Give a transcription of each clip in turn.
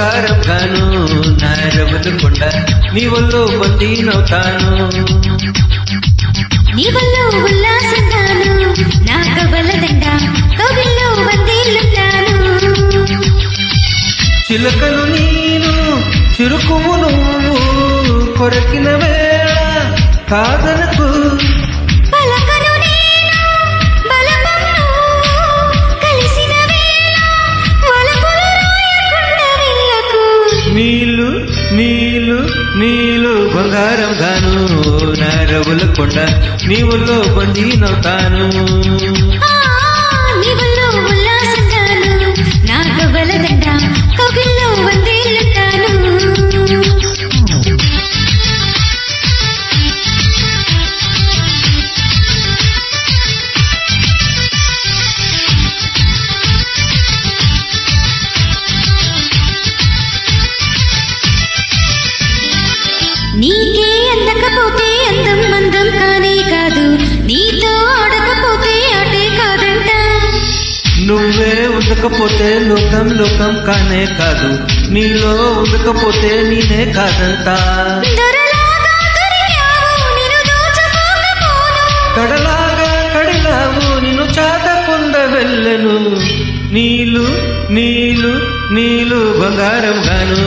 బంగారం గాను నా రవ్వల కొండ నీ వల్లో బందీనవుతాను నీ వల్లో ఉల్లాసంగాను నా కవల దండ కవిల్లో వందేలున్నాను చిలకలు నేను చిరుకుము నువ్వు కొరకిన వేళ కాదనకు పలకను నేను బలపం నువ్వు కలిసిన వేళ వలపులు రాయకుండా వెళ్ళకు నీళ్ళు నీళ్ళు నీళ్ళు బంగారం గాను నా రవ్వల కొండ నీ వల్లో బందీనవుతాను నీ వల్లో ఉల్లాసంగాను నా కవల దండ కవిల్లో వందేలున్నాను నీకే అందకపోతే అందం మందం కానే కాదు నీతో ఆడకపోతే ఆటే కాదంట నువ్వే ఉండకపోతే లోకం లోకం కానే కాదు నీలో ఉండకపోతే నేనే కాదంతా దొరలాగా దొరికావు నిన్ను దోచుకోకపోను కడలాగా కడిలావు నిన్ను చాట పొంద వెళ్ళను నీళ్ళు నీళ్ళు నీళ్ళు బంగారం గాను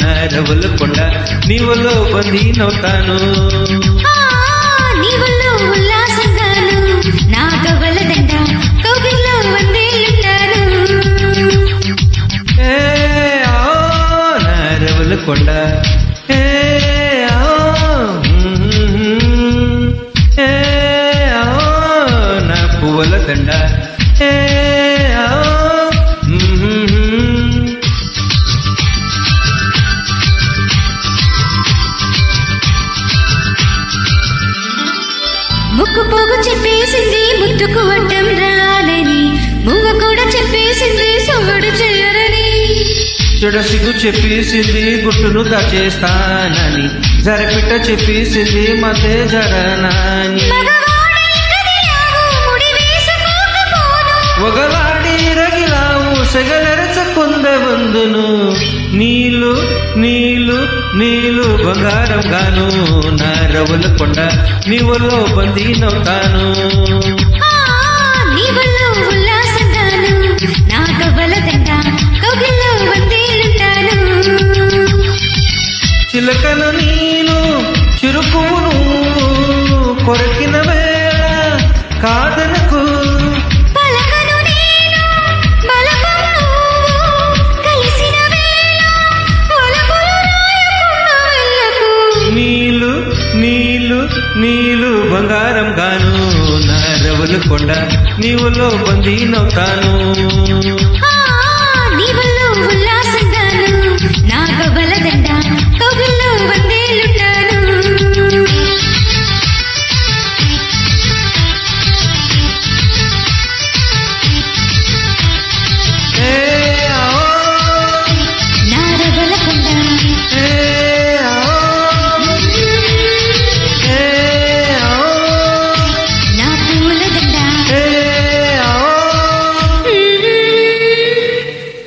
నా రవ్వల కొండ నీ వల్లో బందీనవుతాను నీ వల్లో ఉల్లాసంగాను నా కవల దండ కౌగిల్లో వందేలున్నాను ఏ ఆ నా రవ్వల కొండ ఏ ఆ ఏ ఆ నా పువ్వుల దండ ఏ ఆ ముక్కు పోగు చెప్పేసింది ముట్టుకు అడ్డం రానని మువ్వ కూడా చెప్పేసింది సొగడు చెయ్యరని చెడసిగు చెప్పేసింది గుట్టును దాచేస్తానని జరపిట్ట చెప్పేసింది మతే జరనాని ఒగలాడి రగిలావు సెగలెరచకుంద వందును నీళ్ళు నీళ్ళు నీళ్ళు బంగారం గాను నా రవ్వల కొండ నీ వల్లో బందీనవుతాను నీ వల్లో ఉల్లాసంగాను నా కవల దండ కౌగిల్లో వందేలున్నాను చిలకను నేను చిరుకుము నువ్వు కొరకిన వేళ కాదనకు పలకను నేను బలపం నువ్వు కలిసిన వేళ వలపులు రాయకుండా వెళ్ళకు నీళ్ళు నీళ్ళు నీళ్ళు బంగారం గాను నా రవ్వల కొండ నీ వల్లో బందీనవుతాను